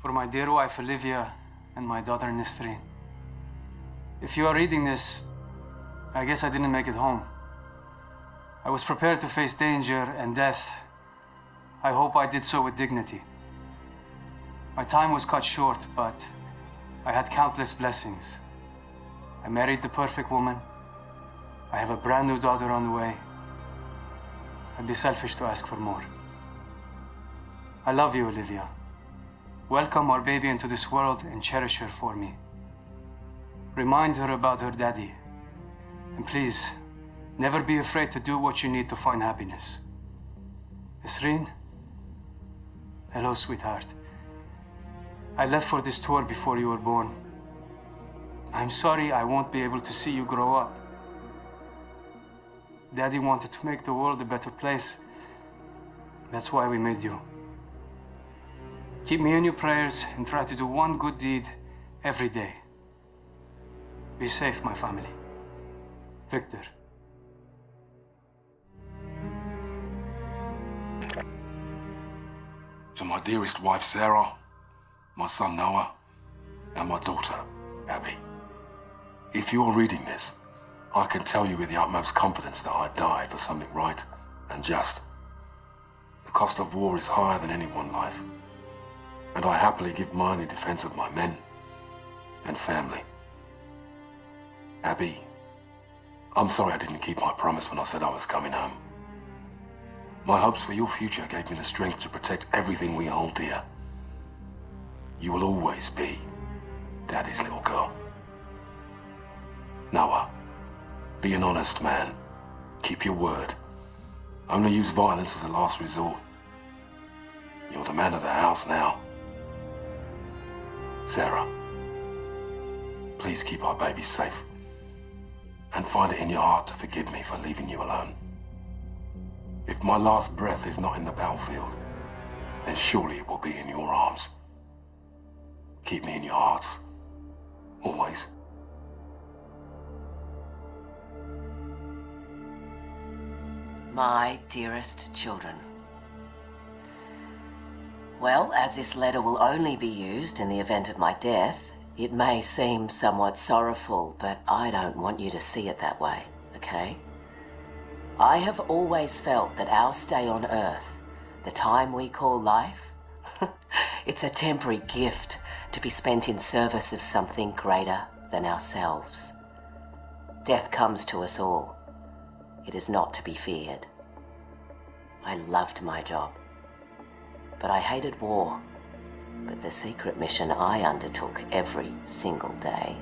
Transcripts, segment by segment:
for my dear wife Olivia and my daughter Nesrine. If you are reading this, I guess I didn't make it home. I was prepared to face danger and death. I hope I did so with dignity. My time was cut short, but I had countless blessings. I married the perfect woman. I have a brand new daughter on the way. I'd be selfish to ask for more. I love you, Olivia. Welcome our baby into this world and cherish her for me. Remind her about her daddy. And please, never be afraid to do what you need to find happiness. Nesrine? Hello, sweetheart. I left for this tour before you were born. I'm sorry I won't be able to see you grow up. Daddy wanted to make the world a better place. That's why we made you. Keep me in your prayers and try to do one good deed every day. Be safe, my family. Victor. To my dearest wife, Sarah, my son, Noah, and my daughter, Abby. If you're reading this, I can tell you with the utmost confidence that I died for something right and just. The cost of war is higher than any one life, and I happily give mine in defense of my men and family. Abby, I'm sorry I didn't keep my promise when I said I was coming home. My hopes for your future gave me the strength to protect everything we hold dear. You will always be Daddy's little girl. Noah, be an honest man. Keep your word. Only use violence as a last resort. You're the man of the house now. Sarah, please keep our baby safe. And find it in your heart to forgive me for leaving you alone. If my last breath is not in the battlefield, then surely it will be in your arms. Keep me in your hearts. Always. My dearest children. Well, as this letter will only be used in the event of my death, it may seem somewhat sorrowful, but I don't want you to see it that way, okay? I have always felt that our stay on Earth, the time we call life, it's a temporary gift to be spent in service of something greater than ourselves. Death comes to us all. It is not to be feared. I loved my job, but I hated war. But the secret mission I undertook every single day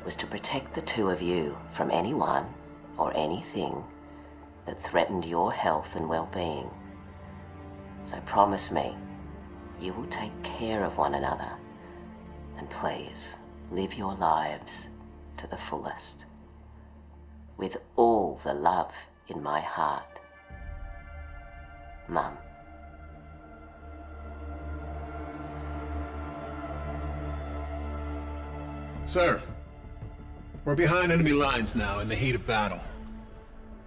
was to protect the two of you from anyone or anything that threatened your health and well-being. So promise me, you will take care of one another, and please live your lives to the fullest, with all the love in my heart. Mum. Sir, we're behind enemy lines now in the heat of battle.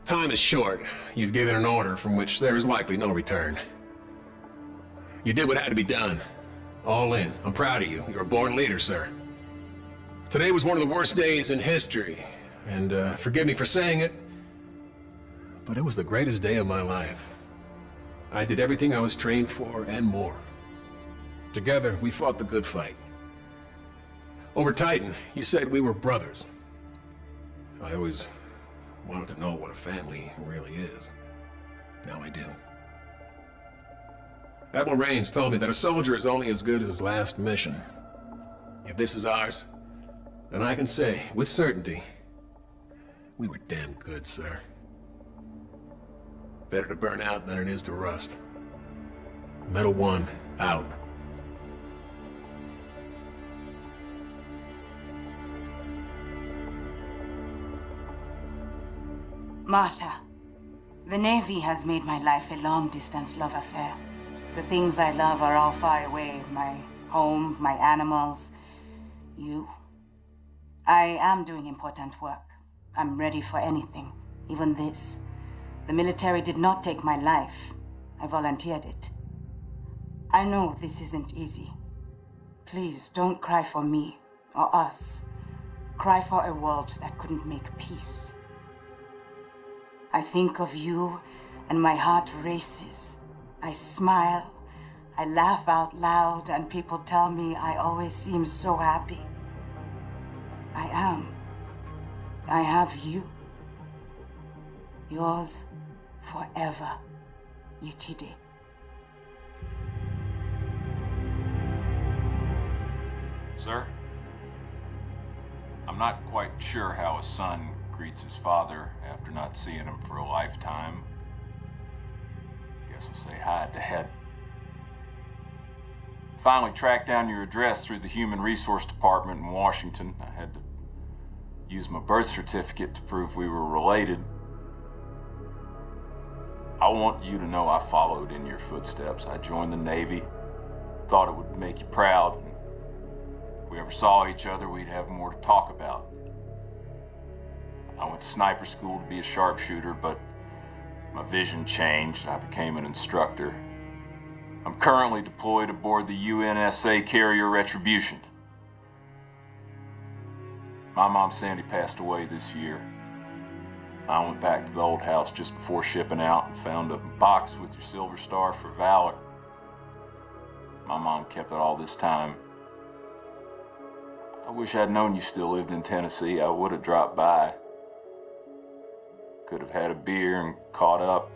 Time is short. You've given an order from which there is likely no return. You did what had to be done. All in. I'm proud of you. You're a born leader, sir. Today was one of the worst days in history, and forgive me for saying it, but it was the greatest day of my life. I did everything I was trained for and more. Together, we fought the good fight. Over Titan, you said we were brothers. I always wanted to know what a family really is. Now I do. Admiral Raines told me that a soldier is only as good as his last mission. If this is ours, then I can say, with certainty, we were damn good, sir. Better to burn out than it is to rust. Metal 1, out. Marta, the Navy has made my life a long-distance love affair. The things I love are all far away. My home, my animals, you. I am doing important work. I'm ready for anything, even this. The military did not take my life. I volunteered it. I know this isn't easy. Please don't cry for me or us. Cry for a world that couldn't make peace. I think of you and my heart races. I smile, I laugh out loud, and people tell me I always seem so happy. I am. I have you. Yours forever, Yetide. Sir? I'm not quite sure how a son greets his father after not seeing him for a lifetime. Guess I'll say hi, Dad. Finally tracked down your address through the Human Resource Department in Washington. I had to use my birth certificate to prove we were related. I want you to know I followed in your footsteps. I joined the Navy. Thought it would make you proud. If we ever saw each other, we'd have more to talk about. I went to sniper school to be a sharpshooter, but my vision changed. I became an instructor. I'm currently deployed aboard the UNSA carrier Retribution. My mom Sandy passed away this year. I went back to the old house just before shipping out and found a box with your Silver Star for Valor. My mom kept it all this time. I wish I'd known you still lived in Tennessee. I would have dropped by. Could have had a beer and caught up.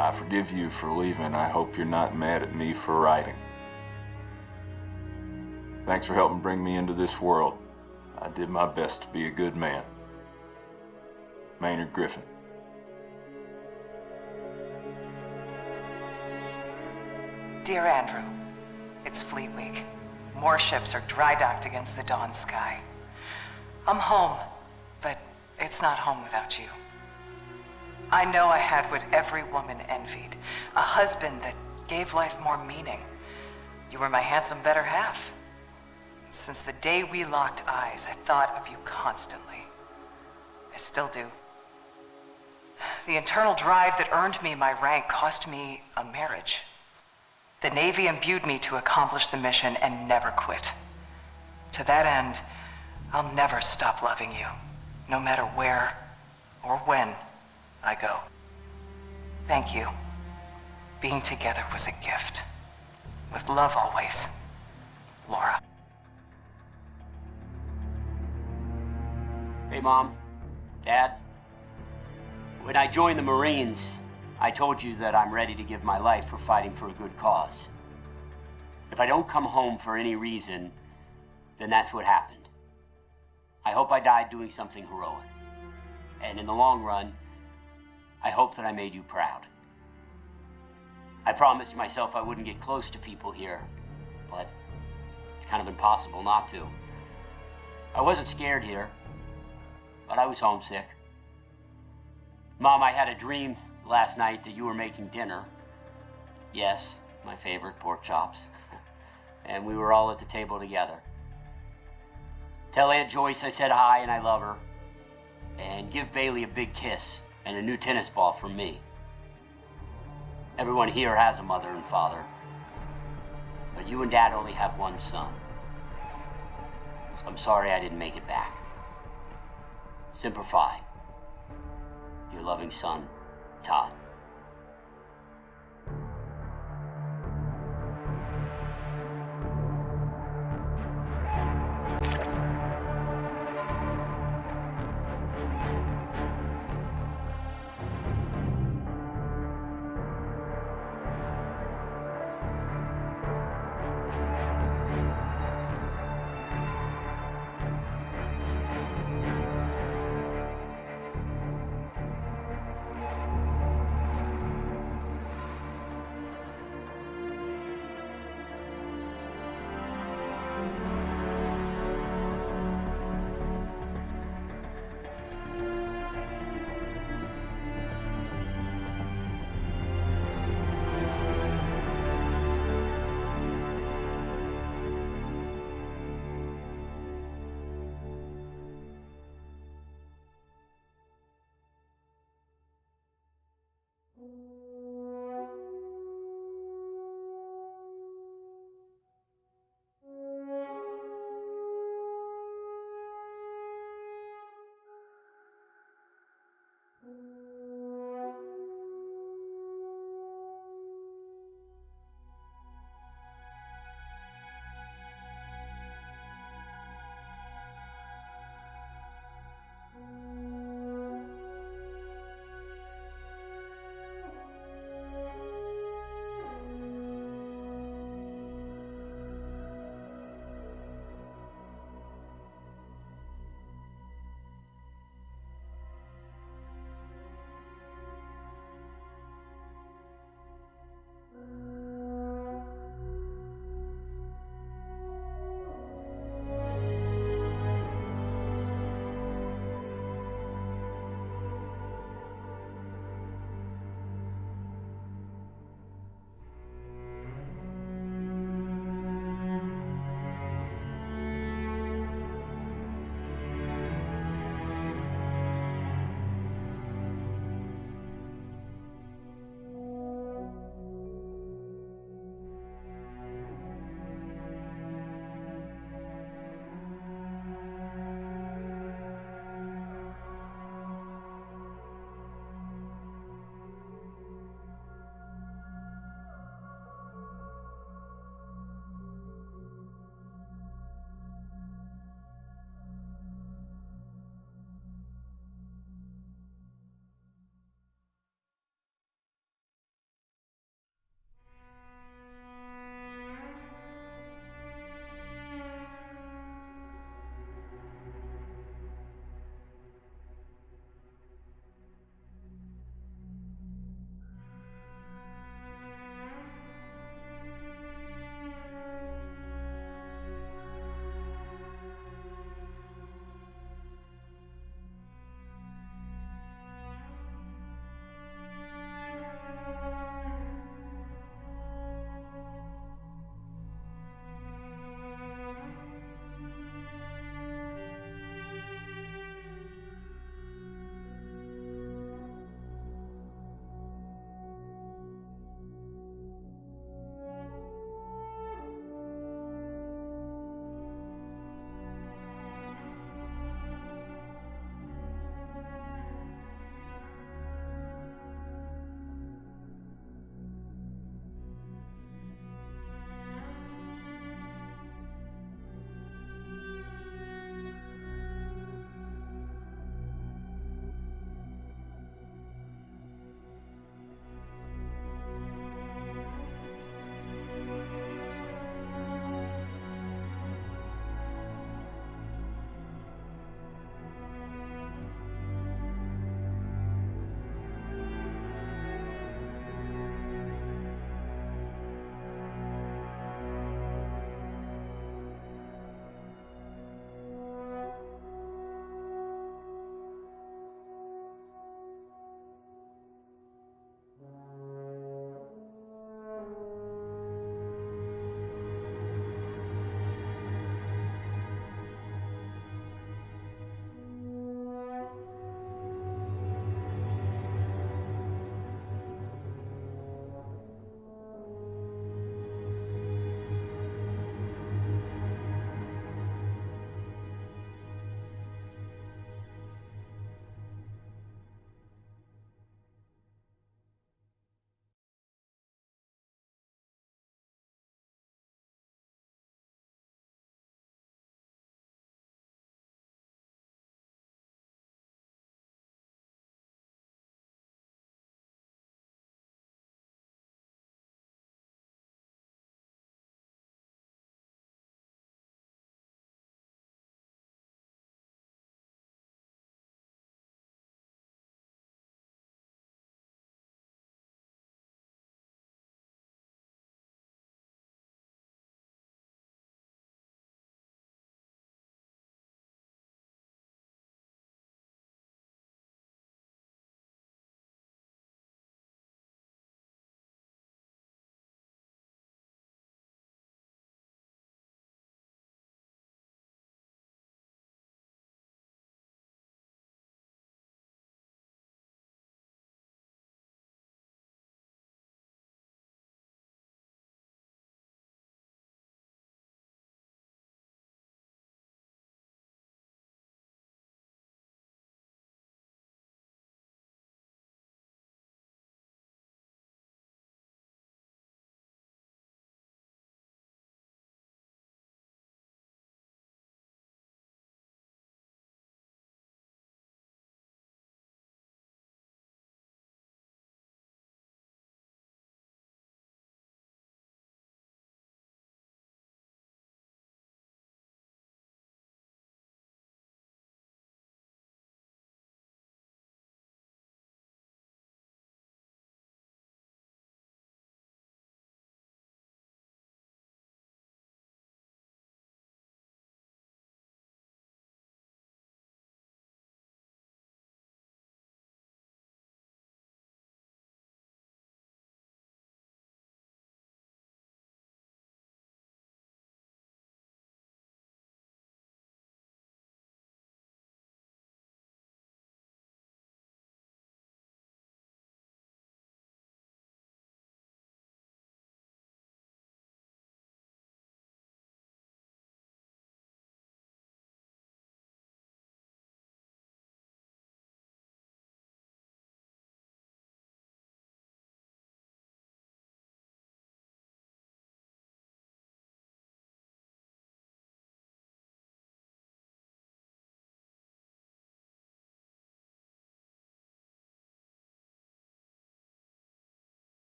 I forgive you for leaving. I hope you're not mad at me for writing. Thanks for helping bring me into this world. I did my best to be a good man. Maynard Griffin. Dear Andrew, it's Fleet Week. More ships are dry docked against the dawn sky. I'm home, but it's not home without you. I know I had what every woman envied, a husband that gave life more meaning. You were my handsome better half. Since the day we locked eyes, I thought of you constantly. I still do. The internal drive that earned me my rank cost me a marriage. The Navy imbued me to accomplish the mission and never quit. To that end, I'll never stop loving you, no matter where or when I go. Thank you. Being together was a gift. With love always, Laura. Hey, Mom, Dad. When I joined the Marines, I told you that I'm ready to give my life for fighting for a good cause. If I don't come home for any reason, then that's what happened. I hope I died doing something heroic. And in the long run, I hope that I made you proud. I promised myself I wouldn't get close to people here, but it's kind of impossible not to. I wasn't scared here, but I was homesick. Mom, I had a dream last night that you were making dinner. Yes, my favorite, pork chops. And we were all at the table together. Tell Aunt Joyce I said hi and I love her. And give Bailey a big kiss and a new tennis ball from me. Everyone here has a mother and father, but you and Dad only have one son. So I'm sorry I didn't make it back. Semper Fi. Your loving son, Todd.